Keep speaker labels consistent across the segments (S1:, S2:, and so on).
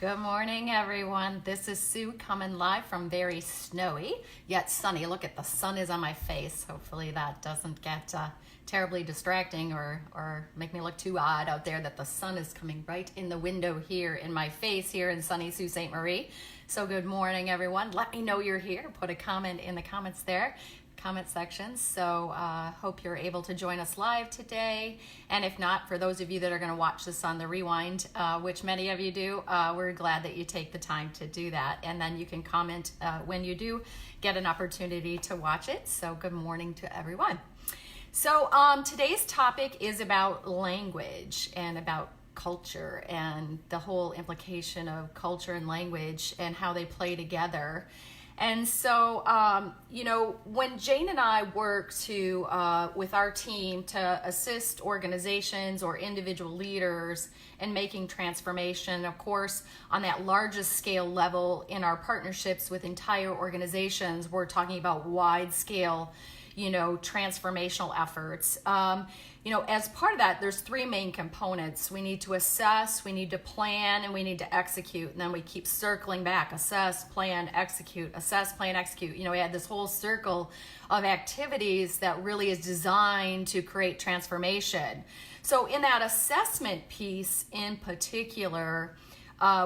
S1: Good morning, everyone. This is Sue coming live from very snowy yet sunny. Look at the sun is on my face. Hopefully that doesn't get terribly distracting or make me look too odd out there that the sun is coming right in the window here in my face here in sunny Sault Ste. Marie. So good morning, everyone. Let me know you're here. Put a comment in the comments there. Comment section. So hope you're able to join us live today, and if not, for those of you that are going to watch this on the rewind, which many of you do, we're glad that you take the time to do that, and then you can comment when you do get an opportunity to watch it. So good morning to everyone. So today's topic is about language and about culture and the whole implication of culture and language and how they play together. And so, when Jane and I work with our team to assist organizations or individual leaders in making transformation, of course, on that largest scale level in our partnerships with entire organizations, we're talking about wide scale, transformational efforts. As part of that, there's three main components. We need to assess, we need to plan, and we need to execute. And then we keep circling back: assess, plan, execute, assess, plan, execute. We had this whole circle of activities that really is designed to create transformation. So in that assessment piece in particular,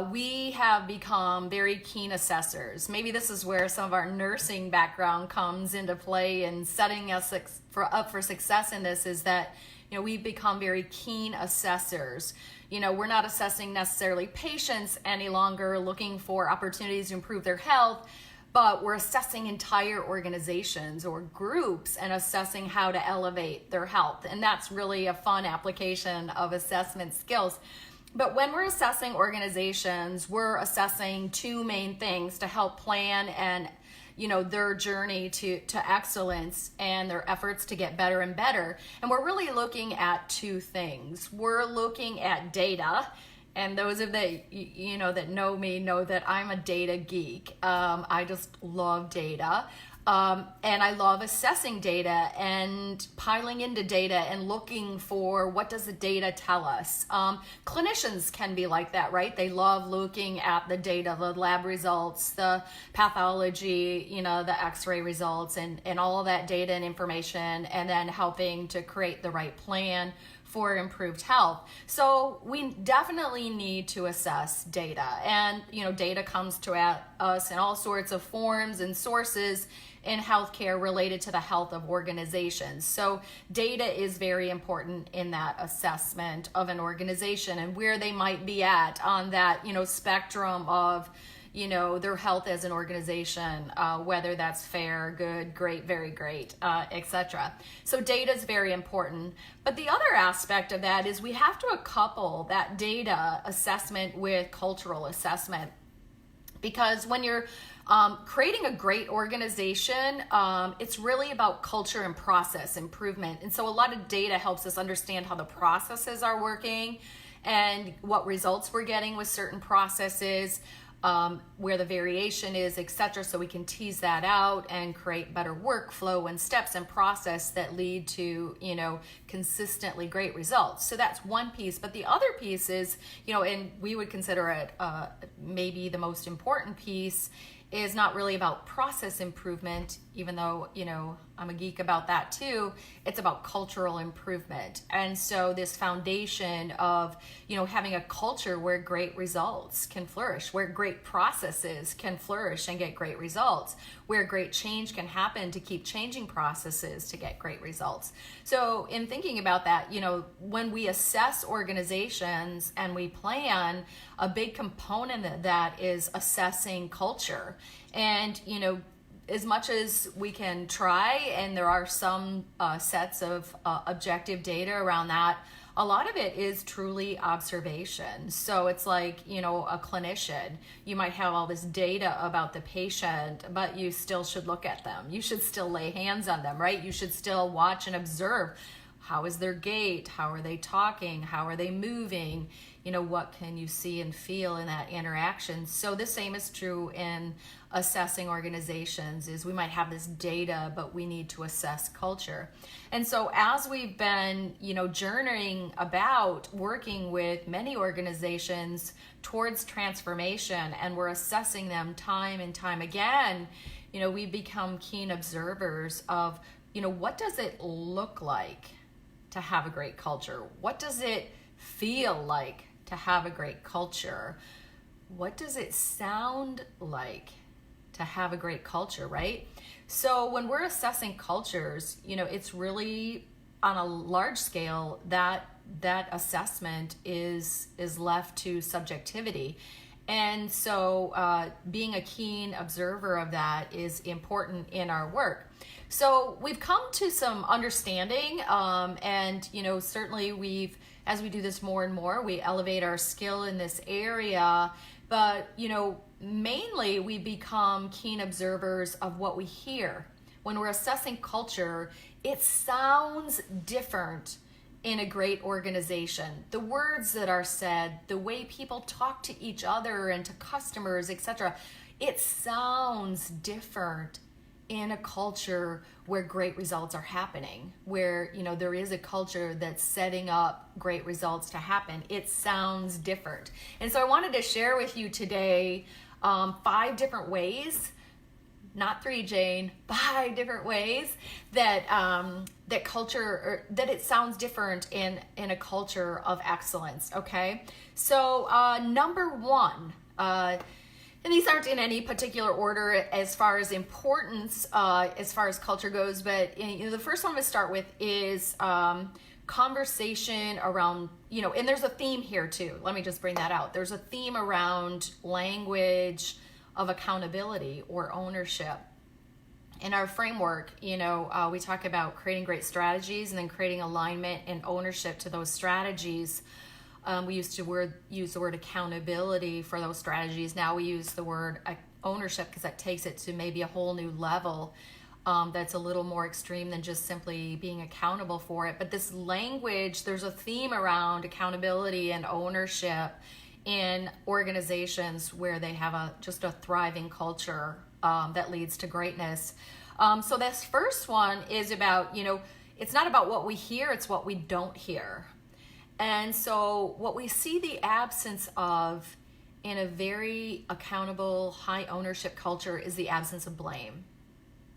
S1: we have become very keen assessors. Maybe this is where some of our nursing background comes into play and setting us up for success in this, is that we've become very keen assessors. We're not assessing necessarily patients any longer looking for opportunities to improve their health, but we're assessing entire organizations or groups and assessing how to elevate their health. And that's really a fun application of assessment skills. But when we're assessing organizations, we're assessing two main things to help plan and their journey to excellence and their efforts to get better and better. And we're really looking at two things. We're looking at data, and those of that that know me know that I'm a data geek. I just love data. And I love assessing data and piling into data and looking for what does the data tell us. Clinicians can be like that, right? They love looking at the data, the lab results, the pathology, the x-ray results, and all of that data and information, and then helping to create the right plan for improved health. So we definitely need to assess data, and data comes to us in all sorts of forms and sources in healthcare related to the health of organizations. So data is very important in that assessment of an organization and where they might be at on that spectrum of their health as an organization, whether that's fair, good, great, very great, etc. So data is very important. But the other aspect of that is we have to couple that data assessment with cultural assessment. Because when you're creating a great organization, it's really about culture and process improvement. And so a lot of data helps us understand how the processes are working and what results we're getting with certain processes, where the variation is, etc. So we can tease that out and create better workflow and steps and process that lead to, consistently great results. So that's one piece. But the other piece is, and we would consider it maybe the most important piece, is not really about process improvement, even though, I'm a geek about that too. It's about cultural improvement. And so this foundation of, having a culture where great results can flourish, where great processes can flourish and get great results, where great change can happen to keep changing processes to get great results. So in thinking about that, when we assess organizations and we plan, a big component of that is assessing culture. And, as much as we can try, and there are some sets of objective data around that, a lot of it is truly observation. So it's like, a clinician, you might have all this data about the patient, but you still should look at them. You should still lay hands on them, right? You should still watch and observe how is their gait? How are they talking? How are they moving? What can you see and feel in that interaction? So the same is true in assessing organizations, is we might have this data, but we need to assess culture. And so as we've been, journeying about working with many organizations towards transformation, and we're assessing them time and time again, we become keen observers of, what does it look like to have a great culture? What does it feel like to have a great culture? What does it sound like to have a great culture, right? So when we're assessing cultures, it's really on a large scale that assessment is left to subjectivity. And so being a keen observer of that is important in our work. So we've come to some understanding, and certainly as we do this more and more, we elevate our skill in this area, but mainly we become keen observers of what we hear. When we're assessing culture, it sounds different in a great organization. The words that are said, the way people talk to each other and to customers, etc., it sounds different in a culture where great results are happening, where there is a culture that's setting up great results to happen. It sounds different. And so I wanted to share with you today 5 different ways, not 3, Jane, 5 different ways that that it sounds different in a culture of excellence. Okay, so number 1, and these aren't in any particular order as far as importance, as far as culture goes, but the first one I'm going to start with is conversation around, and there's a theme here too. Let me just bring that out. There's a theme around language of accountability or ownership. In our framework, we talk about creating great strategies and then creating alignment and ownership to those strategies. We used to use the word accountability for those strategies. Now we use the word ownership because that takes it to maybe a whole new level that's a little more extreme than just simply being accountable for it. But this language, there's a theme around accountability and ownership in organizations where they have just a thriving culture that leads to greatness. So this first one is about, it's not about what we hear, it's what we don't hear. And so what we see the absence of in a very accountable, high ownership culture is the absence of blame.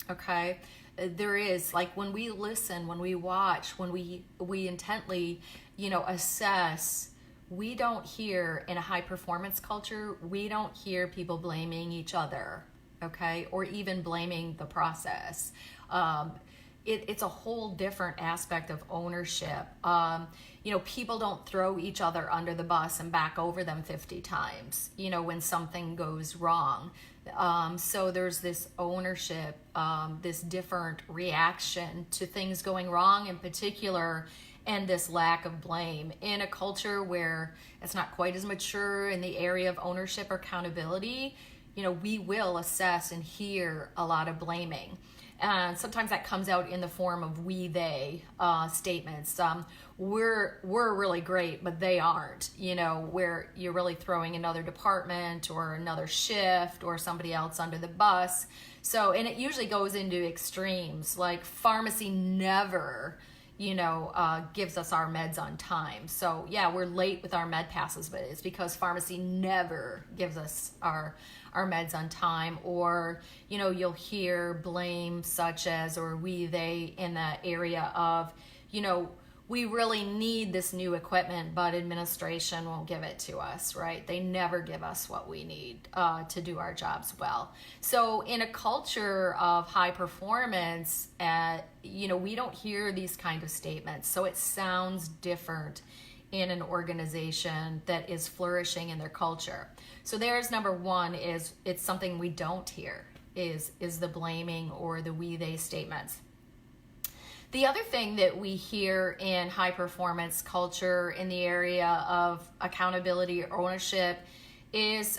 S1: Okay? There is, like, when we listen, when we watch, when we intently, assess, we don't hear, in a high performance culture, we don't hear people blaming each other, okay? Or even blaming the process. It's a whole different aspect of ownership. People don't throw each other under the bus and back over them 50 times, when something goes wrong. So there's this ownership, this different reaction to things going wrong in particular, and this lack of blame. In a culture where it's not quite as mature in the area of ownership or accountability, we will assess and hear a lot of blaming. And sometimes that comes out in the form of we, they statements. We're really great, but they aren't, where you're really throwing another department or another shift or somebody else under the bus. So, and it usually goes into extremes, like pharmacy never, gives us our meds on time. So yeah, we're late with our med passes, but it's because pharmacy never gives us our meds on time. Or, you'll hear blame such as, or we, they, in the area of, we really need this new equipment, but administration won't give it to us, right? They never give us what we need to do our jobs well. So in a culture of high performance, we don't hear these kind of statements. So it sounds different in an organization that is flourishing in their culture. So there's number 1, is it's something we don't hear, is the blaming or the we, they statements. The other thing that we hear in high performance culture in the area of accountability or ownership is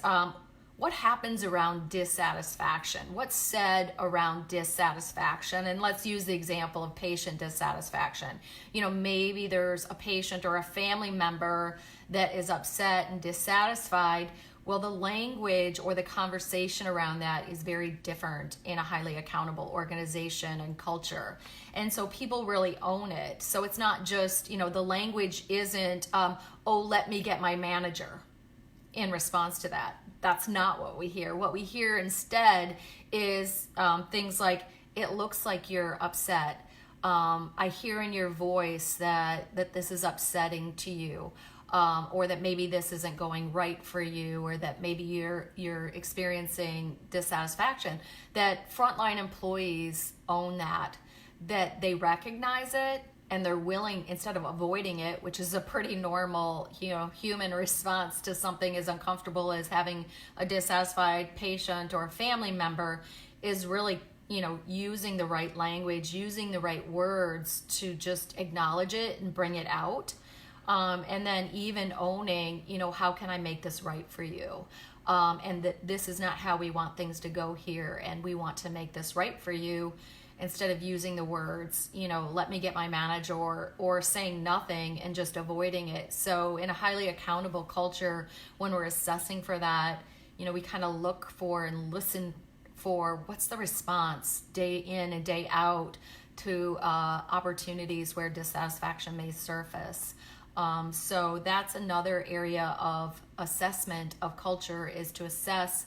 S1: what happens around dissatisfaction? What's said around dissatisfaction? And let's use the example of patient dissatisfaction. Maybe there's a patient or a family member that is upset and dissatisfied. Well, the language or the conversation around that is very different in a highly accountable organization and culture. And so people really own it. So it's not just, the language isn't, oh, let me get my manager in response to that. That's not what we hear. What we hear instead is things like, it looks like you're upset. I hear in your voice that this is upsetting to you. Or that maybe this isn't going right for you, or that maybe you're experiencing dissatisfaction. That frontline employees own that they recognize it, and they're willing, instead of avoiding it, which is a pretty normal, human response to something as uncomfortable as having a dissatisfied patient or a family member, is really, using the right language, using the right words to just acknowledge it and bring it out. And then even owning, how can I make this right for you? And that this is not how we want things to go here, and we want to make this right for you, instead of using the words, let me get my manager, or saying nothing and just avoiding it. So in a highly accountable culture, when we're assessing for that, we kind of look for and listen for what's the response day in and day out to opportunities where dissatisfaction may surface. So that's another area of assessment of culture, is to assess,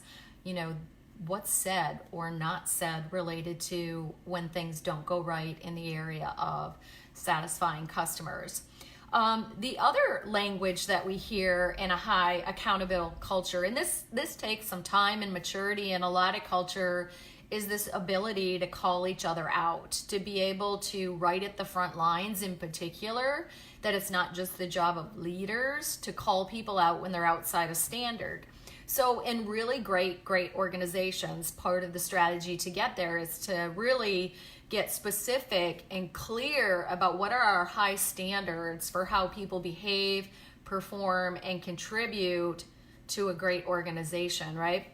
S1: what's said or not said related to when things don't go right in the area of satisfying customers. The other language that we hear in a high accountable culture, and this takes some time and maturity in a lot of culture, is this ability to call each other out, to be able to write at the front lines in particular, that it's not just the job of leaders to call people out when they're outside of standard. So in really great organizations, part of the strategy to get there is to really get specific and clear about what are our high standards for how people behave, perform, and contribute to a great organization, right?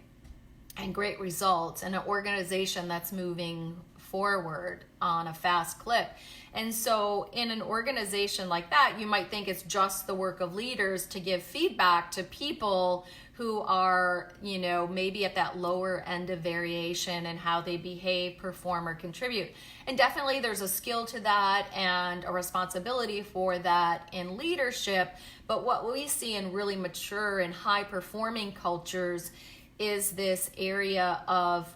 S1: And great results, and an organization that's moving forward on a fast clip. And so in an organization like that, you might think it's just the work of leaders to give feedback to people who are, maybe at that lower end of variation in how they behave, perform, or contribute. And definitely there's a skill to that and a responsibility for that in leadership. But what we see in really mature and high performing cultures is this area of,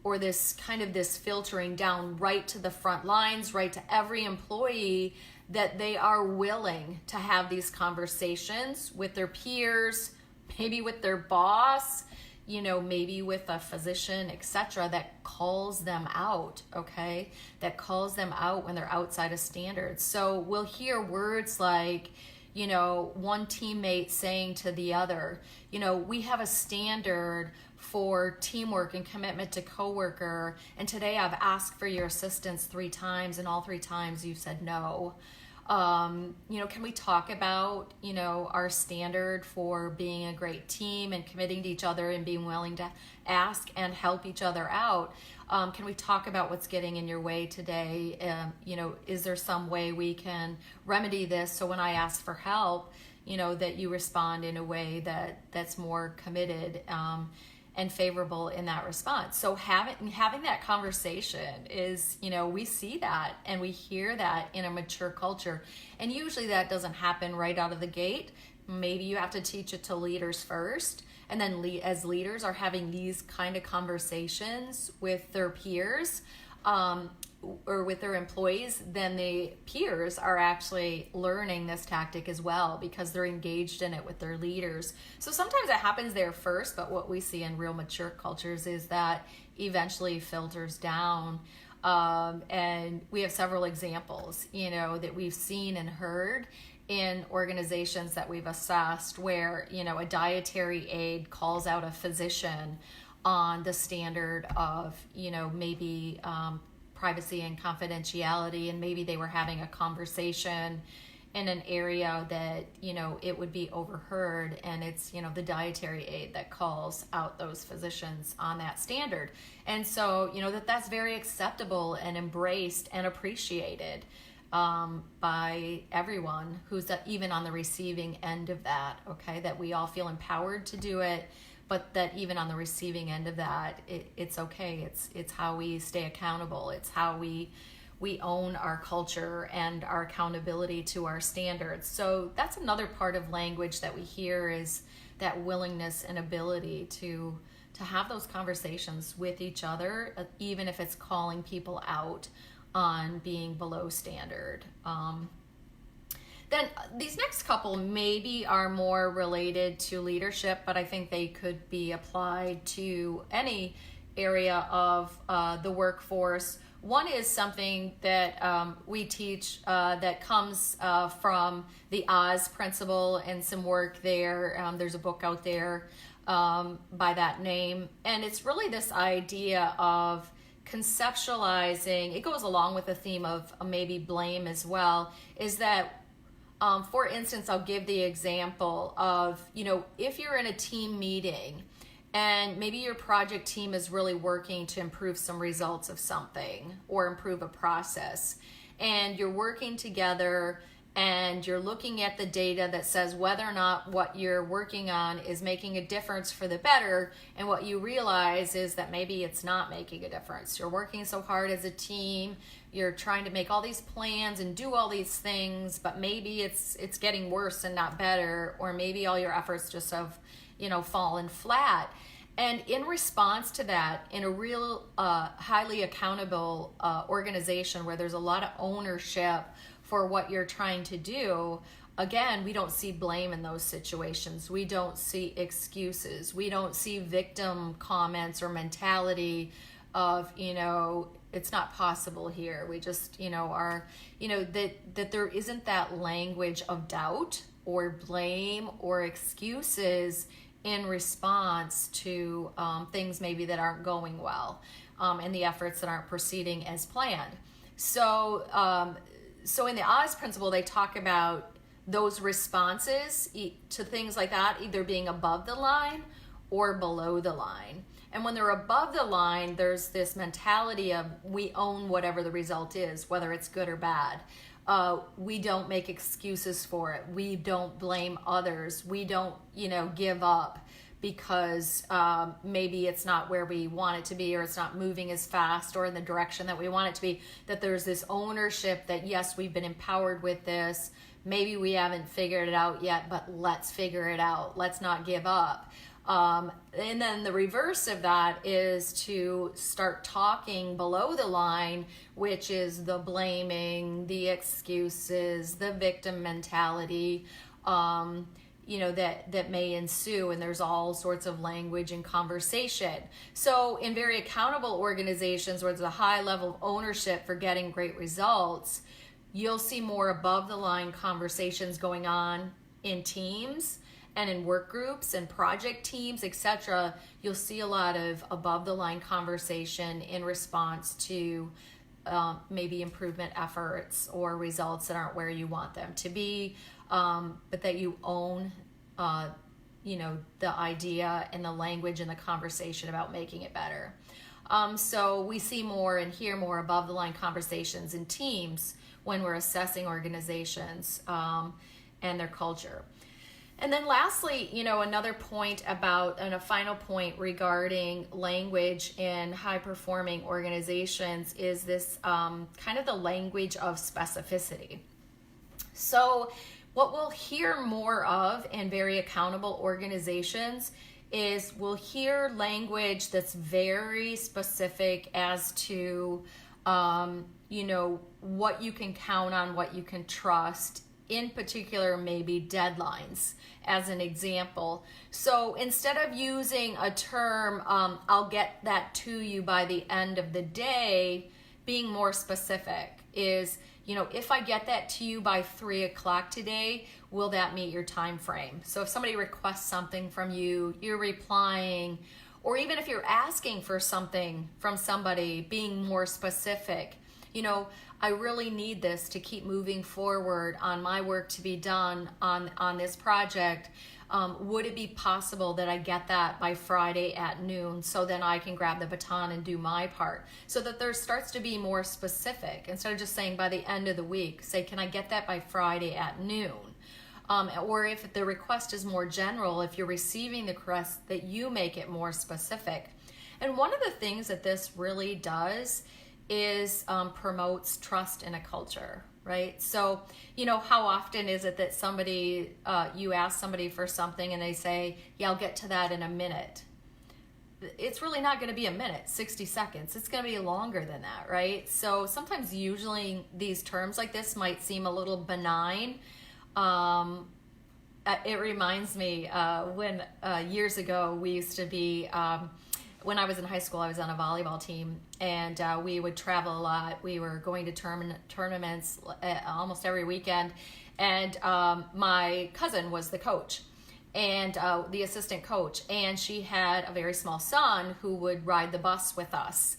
S1: or this kind of this filtering down right to the front lines, right to every employee, that they are willing to have these conversations with their peers, maybe with their boss, maybe with a physician, etc., that calls them out, okay? That calls them out when they're outside of standards. So we'll hear words like, one teammate saying to the other, we have a standard for teamwork and commitment to coworker, and today I've asked for your assistance 3 times, and all 3 times you've said no. Can we talk about, our standard for being a great team and committing to each other and being willing to ask and help each other out? Can we talk about what's getting in your way today? Is there some way we can remedy this so when I ask for help, that you respond in a way that's more committed and favorable in that response? So having that conversation is, we see that and we hear that in a mature culture. And usually that doesn't happen right out of the gate. Maybe you have to teach it to leaders first. And then as leaders are having these kind of conversations with their peers or with their employees, then the peers are actually learning this tactic as well because they're engaged in it with their leaders. So sometimes it happens there first, but what we see in real mature cultures is that eventually filters down. And we have several examples, that we've seen and heard in organizations that we've assessed where, a dietary aide calls out a physician on the standard of, maybe privacy and confidentiality, and maybe they were having a conversation in an area that, it would be overheard, and it's, the dietary aid that calls out those physicians on that standard. And so, that's very acceptable and embraced and appreciated by everyone who's even on the receiving end of that, okay? That we all feel empowered to do it, but that even on the receiving end of that, it's okay. It's how we stay accountable. It's how we own our culture and our accountability to our standards. So that's another part of language that we hear, is that willingness and ability to have those conversations with each other, even if it's calling people out on being below standard. Then these next couple maybe are more related to leadership, but I think they could be applied to any area of the workforce. One is something that we teach that comes from the Oz principle and some work there. There's a book out there by that name. And it's really this idea of conceptualizing, it goes along with the theme of maybe blame as well, is that, for instance, I'll give the example of, if you're in a team meeting and maybe your project team is really working to improve some results of something or improve a process, and you're working together and you're looking at the data that says whether or not what you're working on is making a difference for the better, and what you realize is that maybe it's not making a difference. You're working so hard as a team, you're trying to make all these plans and do all these things, but maybe it's getting worse and not better, or maybe all your efforts just have, fallen flat. And in response to that, in a real highly accountable organization where there's a lot of ownership for what you're trying to do, again, we don't see blame in those situations. We don't see excuses. We don't see victim comments or mentality of, it's not possible here. We just, are, that there isn't that language of doubt or blame or excuses in response to things maybe that aren't going well, and the efforts that aren't proceeding as planned. So in the Oz principle, they talk about those responses to things like that either being above the line or below the line. And when they're above the line, there's this mentality of we own whatever the result is, whether it's good or bad. We don't make excuses for it. We don't blame others. We don't, give up because maybe it's not where we want it to be, or it's not moving as fast or in the direction that we want it to be. That there's this ownership that, yes, we've been empowered with this. Maybe we haven't figured it out yet, but let's figure it out. Let's not give up. And then the reverse of that is to start talking below the line, which is the blaming, the excuses, the victim mentality, that may ensue, and there's all sorts of language and conversation. So in very accountable organizations where there's a high level of ownership for getting great results, you'll see more above the line conversations going on in teams and in work groups and project teams, etc. You'll see a lot of above the line conversation in response to maybe improvement efforts or results that aren't where you want them to be, but that you own the idea and the language and the conversation about making it better. So we see more and hear more above the line conversations in teams when we're assessing organizations and their culture. And then lastly, another point about, and a final point regarding language in high-performing organizations is this kind of the language of specificity. So what we'll hear more of in very accountable organizations is we'll hear language that's very specific as to, what you can count on, what you can trust, in particular, maybe deadlines as an example. So instead of using a term, I'll get that to you by the end of the day, being more specific is, if I get that to you by 3:00 today, will that meet your time frame? So if somebody requests something from you, you're replying, or even if you're asking for something from somebody, being more specific. I really need this to keep moving forward on my work to be done on this project. Would it be possible that I get that by Friday at noon, so then I can grab the baton and do my part, so that there starts to be more specific instead of just saying by the end of the week. Say, can I get that by Friday at noon? Or if the request is more general, if you're receiving the request, that you make it more specific. And one of the things that this really does is promotes trust in a culture, right? So, how often is it that somebody, you ask somebody for something and they say, yeah, I'll get to that in a minute. It's really not going to be a minute, 60 seconds. It's going to be longer than that, right? So sometimes usually these terms like this might seem a little benign. It reminds me when years ago we used to be, when I was in high school, I was on a volleyball team, and we would travel a lot. We were going to tournaments almost every weekend, and my cousin was the coach and the assistant coach, and she had a very small son who would ride the bus with us.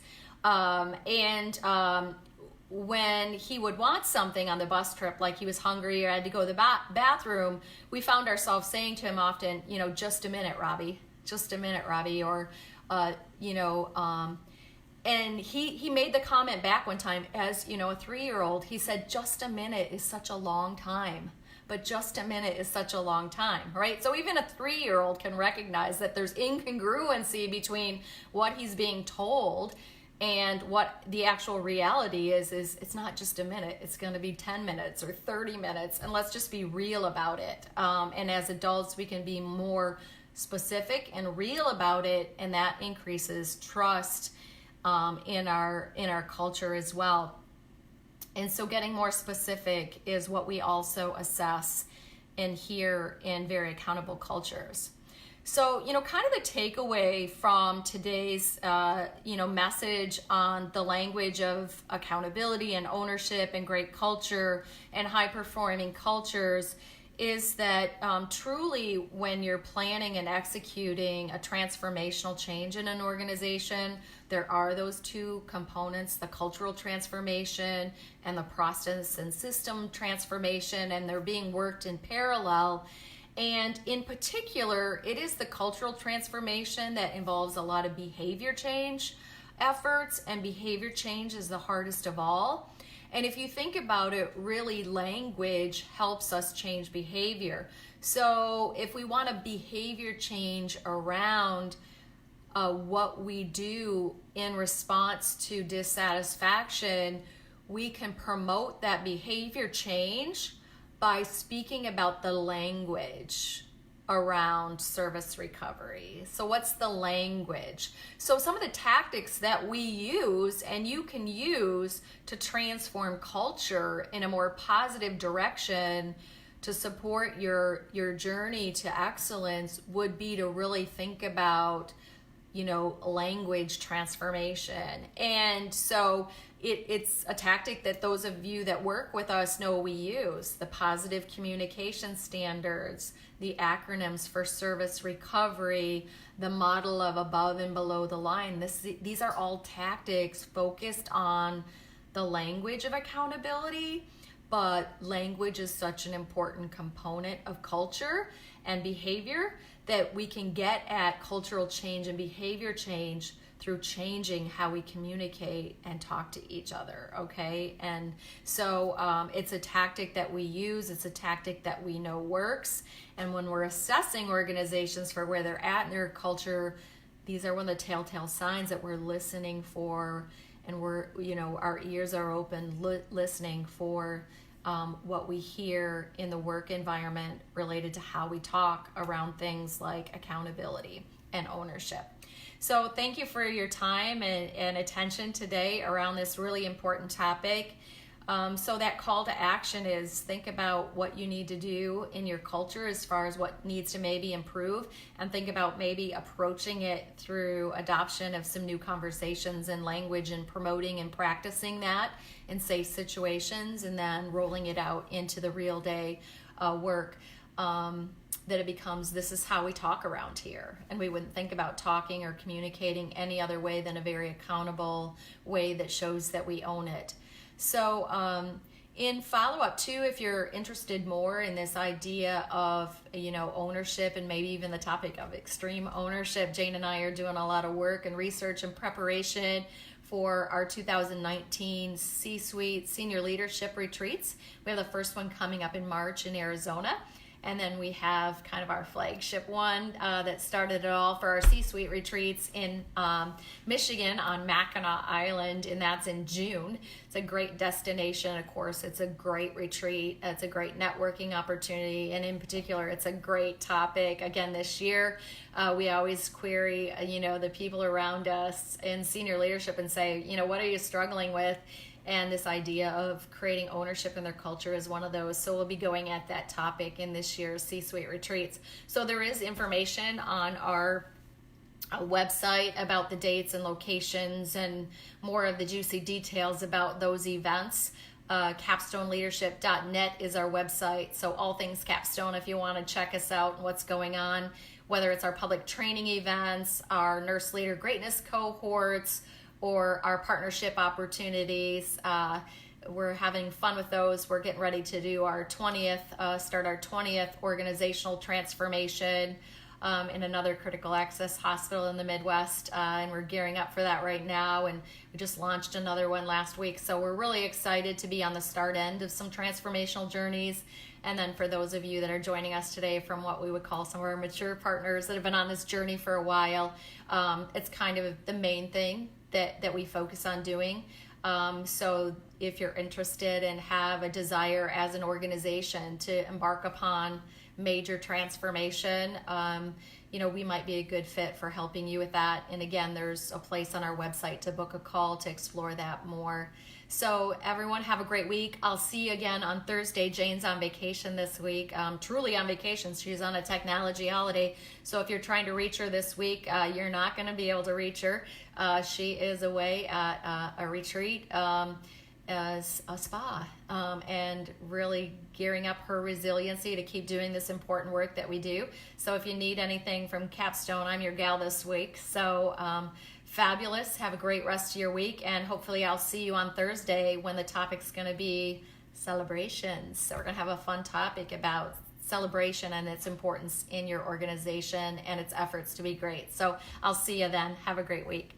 S1: When he would want something on the bus trip, like he was hungry or had to go to the bathroom, we found ourselves saying to him often, just a minute, Robbie, or, and he made the comment back one time as, a 3-year-old, he said, just a minute is such a long time. But just a minute is such a long time, right? So even a 3-year-old can recognize that there's incongruency between what he's being told and what the actual reality is it's not just a minute. It's going to be 10 minutes or 30 minutes. And let's just be real about it. And as adults, we can be more specific and real about it. And that increases trust in our culture as well. And so getting more specific is what we also assess and hear in very accountable cultures. So, kind of the takeaway from today's, message on the language of accountability and ownership and great culture and high-performing cultures is that truly when you're planning and executing a transformational change in an organization, there are those two components, the cultural transformation and the process and system transformation, and they're being worked in parallel. And in particular, it is the cultural transformation that involves a lot of behavior change efforts, and behavior change is the hardest of all. And if you think about it, really language helps us change behavior. So if we want a behavior change around what we do in response to dissatisfaction, we can promote that behavior change by speaking about the language around service recovery. So what's the language? So some of the tactics that we use and you can use to transform culture in a more positive direction to support your journey to excellence would be to really think about, language transformation. And so it's a tactic that those of you that work with us know we use. The positive communication standards, the acronyms for service recovery, the model of above and below the line. These are all tactics focused on the language of accountability, but language is such an important component of culture and behavior that we can get at cultural change and behavior change through changing how we communicate and talk to each other, okay? And so it's a tactic that we use, it's a tactic that we know works, and when we're assessing organizations for where they're at in their culture, these are one of the telltale signs that we're listening for, and we're, our ears are open, listening for what we hear in the work environment related to how we talk around things like accountability and ownership. So thank you for your time and attention today around this really important topic. So that call to action is think about what you need to do in your culture as far as what needs to maybe improve, and think about maybe approaching it through adoption of some new conversations and language and promoting and practicing that in safe situations, and then rolling it out into the real day work. That it becomes, this is how we talk around here. And we wouldn't think about talking or communicating any other way than a very accountable way that shows that we own it. So in follow-up too, if you're interested more in this idea of, ownership and maybe even the topic of extreme ownership, Jane and I are doing a lot of work and research and preparation for our 2019 C-Suite Senior Leadership Retreats. We have the first one coming up in March in Arizona. And then we have kind of our flagship one that started it all for our C-Suite retreats in Michigan on Mackinac Island, and that's in June. It's a great destination, of course. It's a great retreat. It's a great networking opportunity, and in particular, it's a great topic. Again, this year, we always query, the people around us in senior leadership and say, what are you struggling with? And this idea of creating ownership in their culture is one of those. So we'll be going at that topic in this year's C-Suite retreats. So there is information on our website about the dates and locations and more of the juicy details about those events. CapstoneLeadership.net is our website. So all things Capstone, if you want to check us out and what's going on, whether it's our public training events, our Nurse Leader Greatness cohorts, or our partnership opportunities. We're having fun with those. We're getting ready to do our 20th, start our 20th organizational transformation in another critical access hospital in the Midwest. And we're gearing up for that right now. And we just launched another one last week. So we're really excited to be on the start end of some transformational journeys. And then for those of you that are joining us today from what we would call some of our mature partners that have been on this journey for a while, it's kind of the main thing that we focus on doing. So if you're interested and have a desire as an organization to embark upon major transformation, we might be a good fit for helping you with that. And again, there's a place on our website to book a call to explore that more. So everyone have a great week. I'll see you again on Thursday. Jane's on vacation this week, truly on vacation. She's on a technology holiday. So if you're trying to reach her this week, you're not going to be able to reach her. She is away at a retreat, as a spa, and really gearing up her resiliency to keep doing this important work that we do. So if you need anything from Capstone, I'm your gal this week. So fabulous. Have a great rest of your week, and hopefully I'll see you on Thursday when the topic's going to be celebrations. So we're going to have a fun topic about celebration and its importance in your organization and its efforts to be great. So I'll see you then. Have a great week.